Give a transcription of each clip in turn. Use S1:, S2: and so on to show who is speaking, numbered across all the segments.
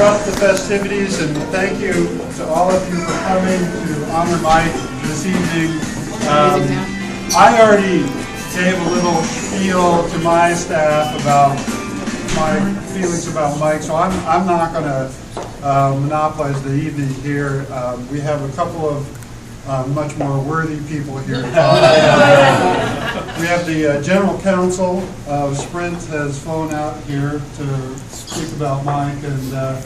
S1: Interrupt the festivities, and thank you to all of you for coming to honor Mike this evening. I already gave a little spiel to my staff about my feelings about Mike, so I'm not going to monopolize the evening here. We have a couple of much more worthy people here. We have the General Counsel of Sprint has flown out here to speak about Mike, and then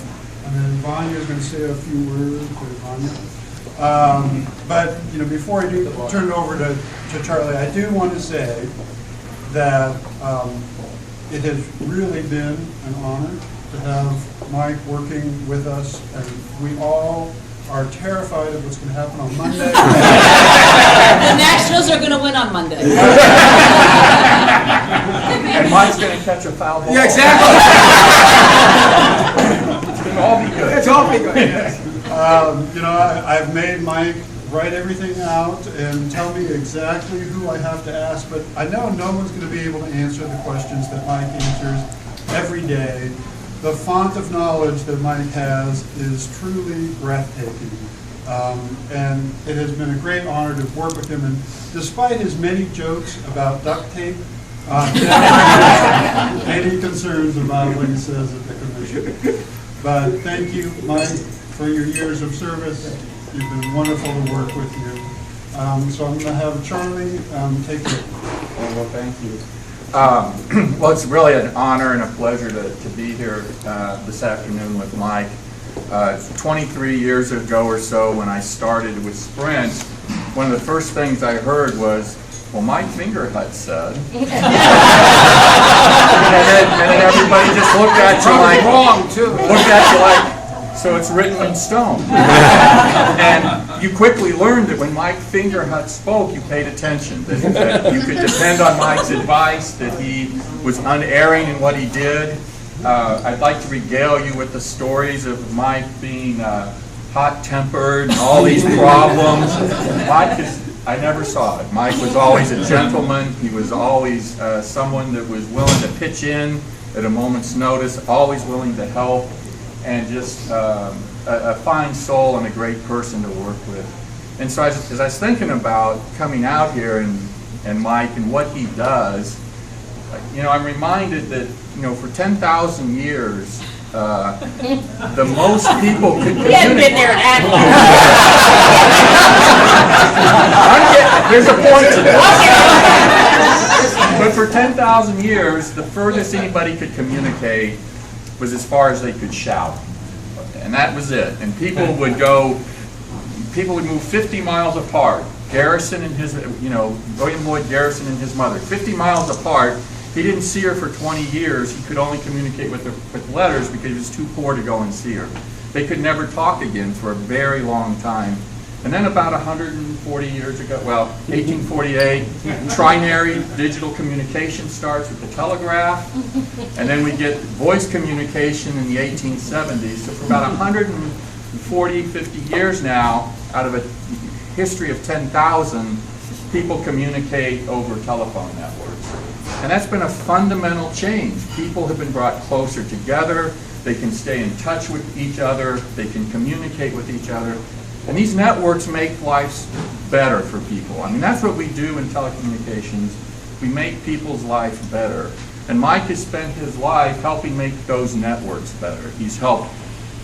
S1: Vanya is going to say a few words. But before I do turn it over to Charlie, I do want to say that it has really been an honor to have Mike working with us, and we all are terrified of what's going to happen on Monday.
S2: The Nationals are going to win on Monday.
S3: And Mike's going to catch a foul ball.
S4: Yeah, exactly.
S3: It's going to all be good.
S4: It's all be good. Yes.
S1: I've made Mike write everything out and tell me exactly who I have to ask, but I know no one's going to be able to answer the questions that Mike answers every day. The font of knowledge that Mike has is truly breathtaking. And it has been a great honor to work with him. And despite his many jokes about duct tape, any concerns about what he says at the commission. But thank you, Mike, for your years of service. You've been wonderful to work with you. So I'm going to have Charlie take it.
S3: Well, thank you. Well, it's really an honor and a pleasure to be here this afternoon with Mike. 23 years ago or so, when I started with Sprint, one of the first things I heard was, well, Mike Fingerhut said. and then everybody just looked at you like,
S4: Wrong, too.
S3: Looked at you like, so it's written in stone. And you quickly learned that when Mike Fingerhut spoke, you paid attention, that you could depend on Mike's advice, that he was unerring in what he did. I'd like to regale you with the stories of Mike being hot-tempered and all these problems. I never saw it. Mike was always a gentleman. He was always someone that was willing to pitch in at a moment's notice, always willing to help, and just a fine soul and a great person to work with. And so as I was thinking about coming out here and Mike and what he does, I'm reminded that, for 10,000 years, the most people could communicate.
S2: He hadn't been there at
S3: There's a point to this. But for 10,000 years, the furthest anybody could communicate was as far as they could shout. And that was it. And people would move 50 miles apart. Garrison and his, William Lloyd Garrison and his mother, 50 miles apart. He didn't see her for 20 years. He could only communicate with letters because he was too poor to go and see her. They could never talk again for a very long time. And then about 140 years ago, 1848, trinary digital communication starts with the telegraph, and then we get voice communication in the 1870s. So for about 140, 50 years now, out of a history of 10,000, people communicate over telephone networks. And that's been a fundamental change. People have been brought closer together. They can stay in touch with each other. They can communicate with each other. And these networks make lives better for people. I mean, that's what we do in telecommunications. We make people's lives better. And Mike has spent his life helping make those networks better. He's helped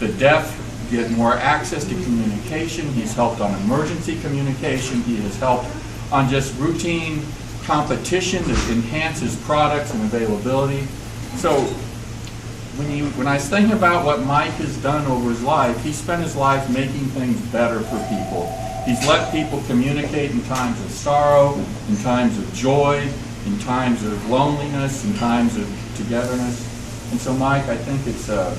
S3: the deaf get more access to communication. He's helped on emergency communication. He has helped on just routine competition that enhances products and availability. So when I was thinking about what Mike has done over his life, he spent his life making things better for people. He's let people communicate in times of sorrow, in times of joy, in times of loneliness, in times of togetherness. And so, Mike, I think it's a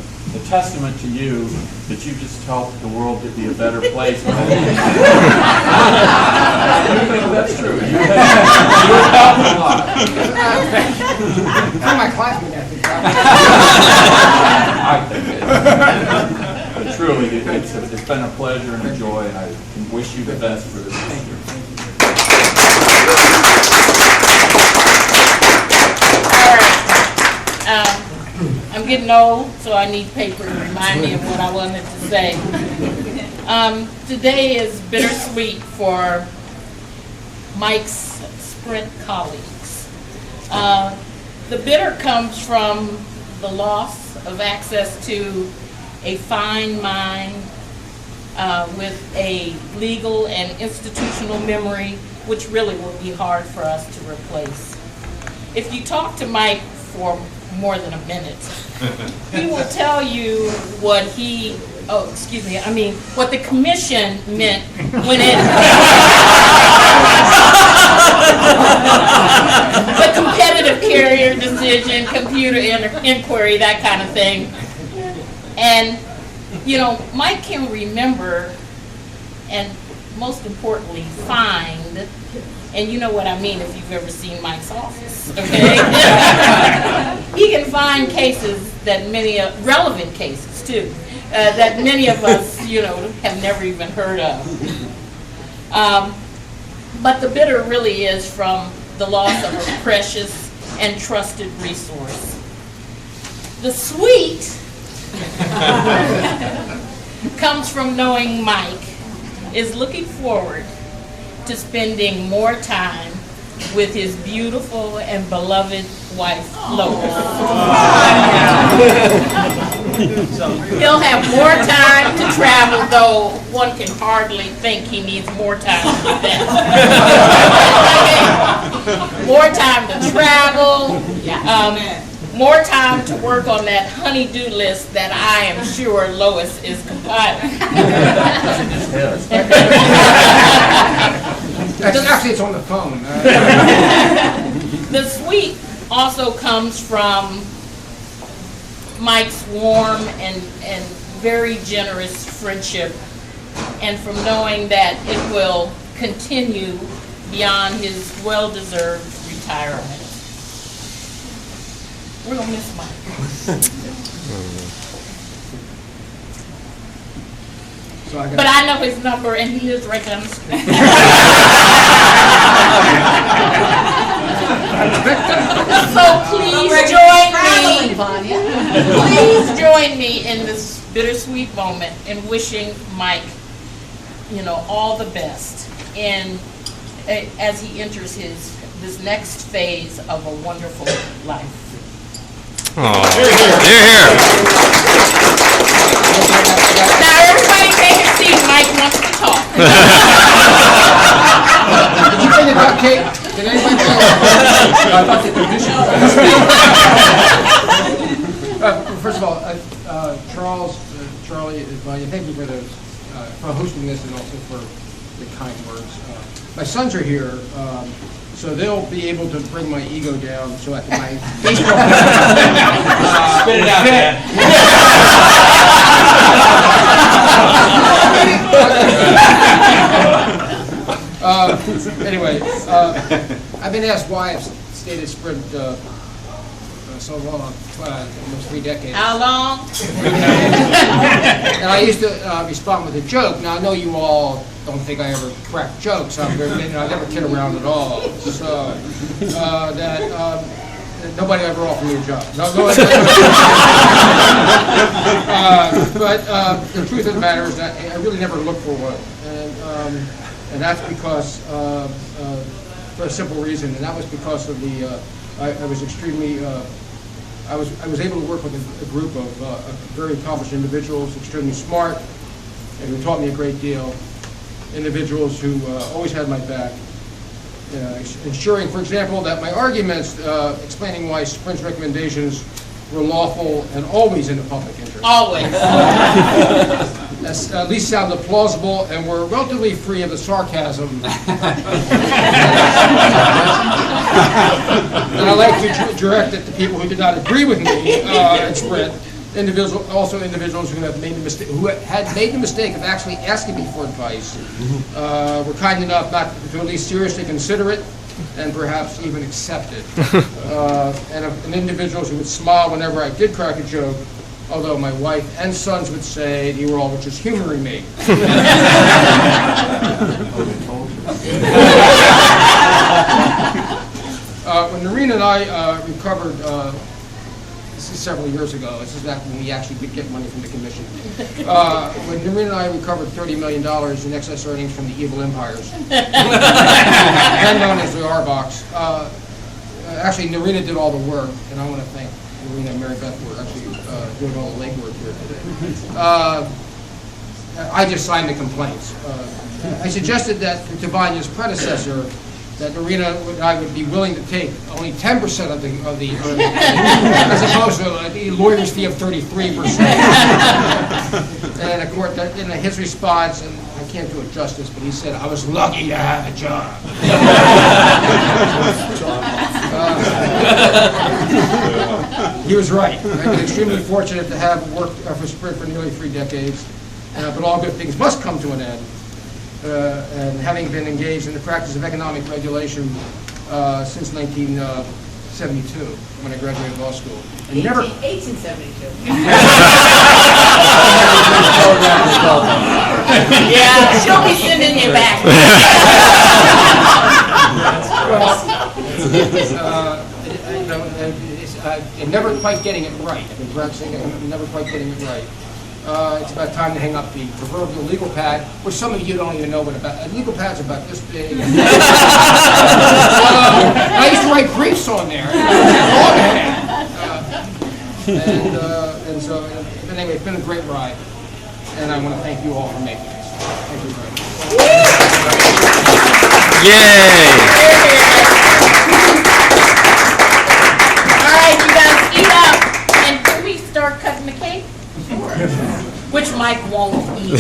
S3: testament to you that you just helped the world to be a better place. I do think that's true. You have helped a lot.
S4: I'm my classmate, I think.
S3: I think it is. But truly, it's been a pleasure and a joy, and I wish you the best for this. Thank you.
S2: All right. I'm
S4: getting old, so I need paper to remind me of what I wanted to say. Today is bittersweet for Mike's Sprint colleagues. The bitter comes from the loss of access to a fine mind with a legal and institutional memory, which really will be hard for us to replace. If you talk to Mike for more than a minute, he will tell you what what the commission meant when it, the competitive carrier decision, computer inquiry, that kind of thing. And, you know, Mike can remember and most importantly, find, and you know what I mean if you've ever seen Mike's office, okay? He can find cases that relevant cases too, that many of us, you know, have never even heard of. But the bitter really is from the loss of a precious and trusted resource. The sweet comes from knowing Mike is looking forward to spending more time with his beautiful and beloved wife, Lois. He'll have more time to travel, though one can hardly think he needs more time than that. More time to travel, more time to work on that honey-do list that I am sure Lois is compiling.
S5: Actually, it's on the phone.
S4: The sweet also comes from Mike's warm and very generous friendship, and from knowing that it will continue beyond his well-deserved retirement. We're gonna miss Mike. But I know his number, and he lives right down the street. So please join me. Please join me in this bittersweet moment in wishing Mike, you know, all the best, and as he enters this next phase of a wonderful life.
S6: Here, here.
S4: Now everybody take a seat. Mike wants to talk.
S5: Did you bring the duct tape? Did anybody bring it? I thought the commission. First of all, Charlie, thank you for hosting this and also for the kind words. My sons are here, so they'll be able to bring my ego down so I can my baseball.
S7: Spit it out, man.
S5: Anyway, I've been asked why I've stayed at Sprint so long, almost 3 decades.
S4: How long?
S5: And I used to respond with a joke. Now I know you all don't think I ever crack jokes. I never kid around at all. So nobody ever offered me a job. But the truth of the matter is that I really never looked for one, and that's because for a simple reason, and that was because of I was extremely. I was able to work with a group of very accomplished individuals, extremely smart, and who taught me a great deal. Individuals who always had my back, ensuring, for example, that my arguments explaining why Sprint's recommendations were lawful and always in the public interest.
S4: Always.
S5: At least sounded plausible and were relatively free of the sarcasm. And I like to direct it to people who did not agree with me at Sprint. Individuals who had made the mistake of actually asking me for advice were kind enough not to at least seriously consider it and perhaps even accept it. And individuals who would smile whenever I did crack a joke, although my wife and sons would say you were all just humoring me. When Noreen and I recovered this is several years ago. This is back when we actually did get money from the commission. When Noreen and I recovered $30 million in excess earnings from the evil empires, and known as the R-Box. Actually, Norina did all the work, and I want to thank Norina and Mary Beth for actually doing all the legwork here today. I just signed the complaints. I suggested that to Vanya's predecessor, that Norina and I would be willing to take only 10% of the earnings, as opposed to a lawyer's fee of 33%. And of course, in his response, and I can't do it justice, but he said, "I was lucky to have a job." He was right. I've been extremely fortunate to have worked for Sprint for nearly 3 decades, but all good things must come to an end. And having been engaged in the practice of economic regulation since 1972, when I graduated law school. And never
S2: 1872.
S4: Yeah, she'll be sending you back.
S5: I'm never quite getting it right. I've been practicing it, I'm never quite getting it right. It's about time to hang up the proverbial legal pad, which some of you don't even know what about. A legal pad's about this big. I used to write briefs on there. But anyway, it's been a great ride, and I want to thank you all for making this. Thank you very much.
S6: Yay!
S4: All right, you guys eat up. And can we start cutting the cake? Which Mike won't eat.